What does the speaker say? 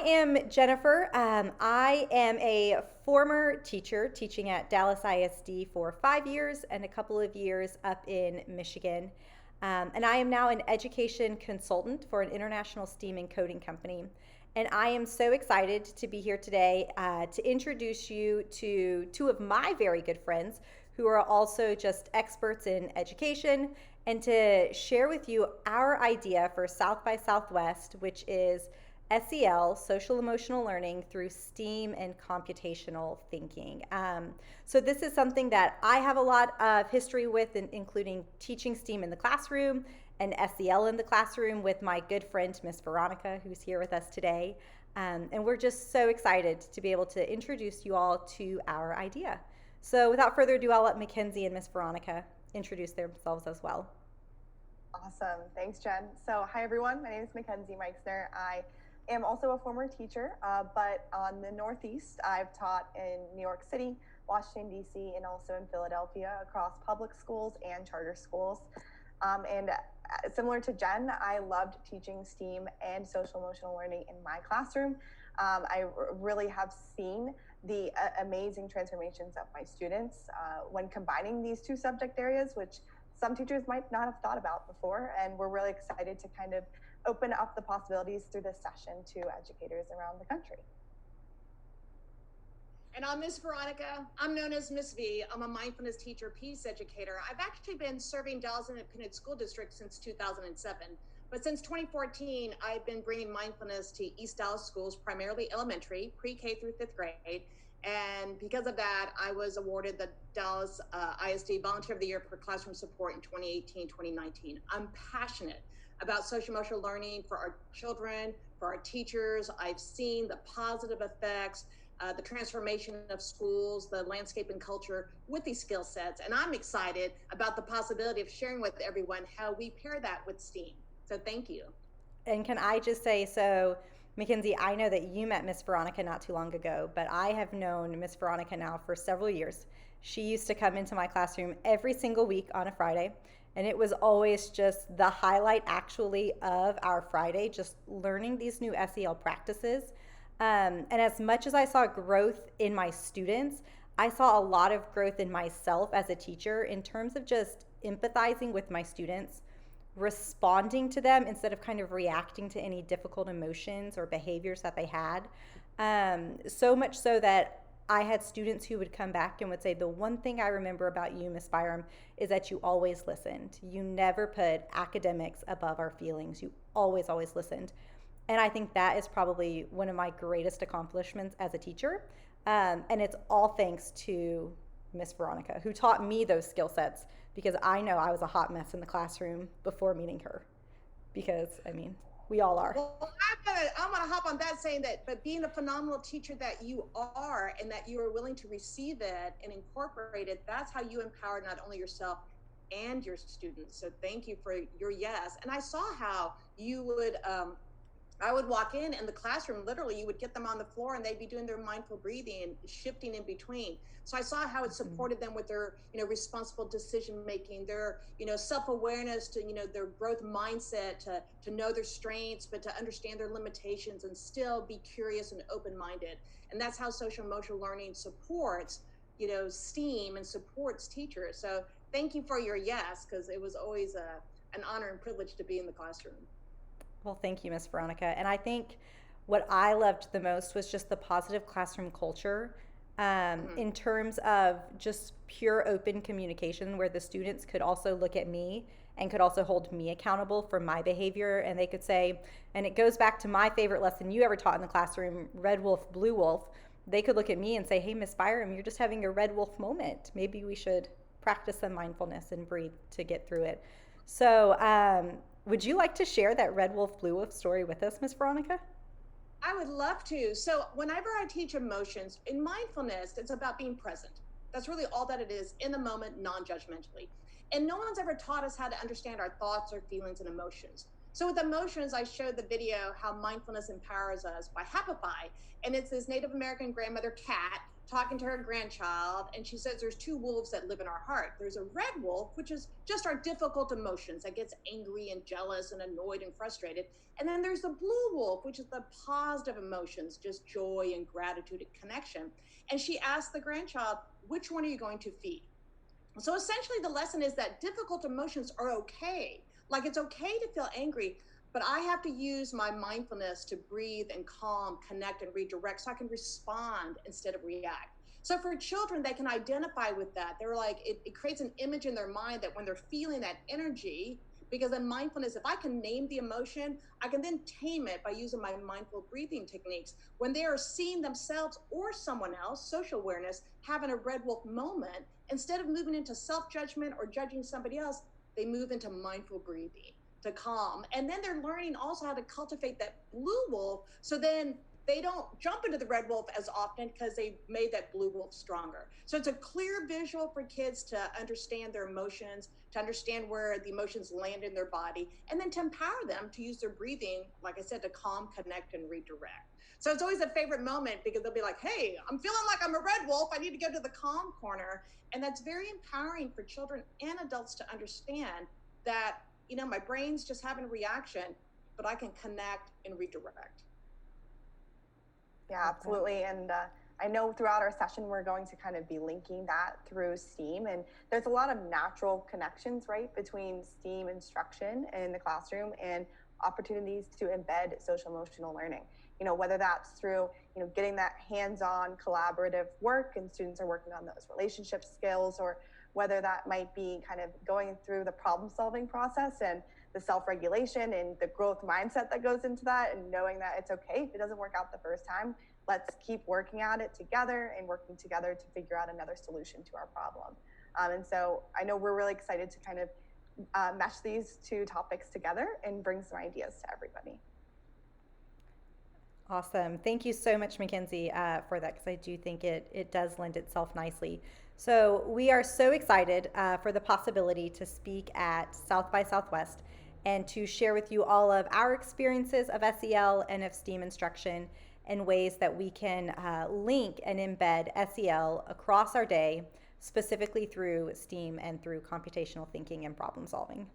am Jennifer. I am a former teacher teaching at Dallas ISD for 5 years and a couple of years up in Michigan. And I am now an education consultant for an international STEAM and coding company. And I am so excited to be here today to introduce you to two of my very good friends who are also just experts in education and to share with you our idea for South by Southwest, which is SEL, social emotional learning through STEAM and computational thinking. So this is something that I have a lot of history with, including teaching STEAM in the classroom and SEL in the classroom with my good friend, Miss Veronica, who's here with us today. And we're just so excited to be able to introduce you all to our idea. So without further ado, I'll let Mackenzie and Miss Veronica introduce themselves as well. Awesome. Thanks, Jen. So hi, everyone. My name is Mackenzie Meixner. I am also a former teacher, but on the Northeast, I've taught in New York City, Washington, D.C., and also in Philadelphia across public schools and charter schools. And similar to Jen, I loved teaching STEAM and social emotional learning in my classroom. I really have seen the amazing transformations of my students when combining these two subject areas, which some teachers might not have thought about before. And we're really excited to kind of open up the possibilities through this session to educators around the country. And I'm Miss Veronica. I'm known as Miss V. I'm a mindfulness teacher, peace educator. I've actually been serving Dallas Independent School District since 2007. But since 2014, I've been bringing mindfulness to East Dallas schools, primarily elementary, pre-K through 5th grade. And because of that, I was awarded the Dallas ISD Volunteer of the Year for Classroom Support in 2018, 2019. I'm passionate about social emotional learning for our children, for our teachers. I've seen the positive effects, the transformation of schools, the landscape and culture with these skill sets. And I'm excited about the possibility of sharing with everyone how we pair that with STEAM. So thank you. And can I just say, so Mackenzie, I know that you met Miss Veronica not too long ago, but I have known Miss Veronica now for several years. She used to come into my classroom every single week on a Friday, and it was always just the highlight actually of our Friday, just learning these new SEL practices. And as much as I saw growth in my students, I saw a lot of growth in myself as a teacher in terms of just empathizing with my students, responding to them instead of kind of reacting to any difficult emotions or behaviors that they had. So much so that I had students who would come back and would say, the one thing I remember about you, Miss Byram, is that you always listened. You never put academics above our feelings. You always, always listened. And I think that is probably one of my greatest accomplishments as a teacher. And it's all thanks to Miss Veronica, who taught me those skill sets, because I know I was a hot mess in the classroom before meeting her. Because, I mean, we all are. Well, I'm gonna hop on that, saying that, but being a phenomenal teacher that you are, and that you are willing to receive it and incorporate it, that's how you empower not only yourself and your students. So thank you for your yes. And I saw how you would, I would walk in the classroom, literally, you would get them on the floor and they'd be doing their mindful breathing and shifting in between. So I saw how it supported them with their, responsible decision making, their, self-awareness to, their growth mindset, to know their strengths, but to understand their limitations and still be curious and open-minded. And that's how social emotional learning supports, STEAM and supports teachers. So thank you for your yes, because it was always an honor and privilege to be in the classroom. Well, thank you, Miss Veronica. And I think what I loved the most was just the positive classroom culture in terms of just pure open communication, where the students could also look at me and could also hold me accountable for my behavior. And they could say, and it goes back to my favorite lesson you ever taught in the classroom, Red Wolf, Blue Wolf. They could look at me and say, hey, Miss Byram, you're just having a red wolf moment. Maybe we should practice some mindfulness and breathe to get through it. So, would you like to share that Red Wolf, Blue Wolf story with us, Miss Veronica? I would love to. So whenever I teach emotions, in mindfulness, it's about being present. That's really all that it is, in the moment, non-judgmentally. And no one's ever taught us how to understand our thoughts or feelings and emotions. So with emotions, I showed the video How Mindfulness Empowers Us by Happify. And it's this Native American grandmother cat talking to her grandchild. And she says there's two wolves that live in our heart. There's a red wolf, which is just our difficult emotions that gets angry and jealous and annoyed and frustrated. And then there's the blue wolf, which is the positive emotions, just joy and gratitude and connection. And she asked the grandchild, which one are you going to feed? So essentially, the lesson is that difficult emotions are okay. Like it's okay to feel angry, but I have to use my mindfulness to breathe and calm, connect, and redirect so I can respond instead of react. So for children, they can identify with that. They're like, it creates an image in their mind that when they're feeling that energy, because in mindfulness, if I can name the emotion, I can then tame it by using my mindful breathing techniques. When they are seeing themselves or someone else, social awareness, having a red wolf moment, instead of moving into self-judgment or judging somebody else, they move into mindful breathing to calm. And then they're learning also how to cultivate that blue wolf. So then they don't jump into the red wolf as often because they made that blue wolf stronger. So it's a clear visual for kids to understand their emotions, to understand where the emotions land in their body, and then to empower them to use their breathing, like I said, to calm, connect, and redirect. So it's always a favorite moment because they'll be like, hey, I'm feeling like I'm a red wolf. I need to go to the calm corner. And that's very empowering for children and adults to understand that, my brain's just having a reaction, but I can connect and redirect. Yeah, absolutely. And I know throughout our session, we're going to kind of be linking that through STEAM. And there's a lot of natural connections, right, between STEAM instruction in the classroom and opportunities to embed social emotional learning. Whether that's through, getting that hands-on collaborative work and students are working on those relationship skills, or whether that might be kind of going through the problem solving process and the self-regulation and the growth mindset that goes into that, and knowing that it's okay if it doesn't work out the first time. Let's keep working at it together and working together to figure out another solution to our problem. And so I know we're really excited to kind of mesh these two topics together and bring some ideas to everybody. Awesome. Thank you so much, Mackenzie, for that, because I do think it does lend itself nicely. So we are so excited for the possibility to speak at South by Southwest and to share with you all of our experiences of SEL and of STEAM instruction and ways that we can link and embed SEL across our day, specifically through STEAM and through computational thinking and problem solving.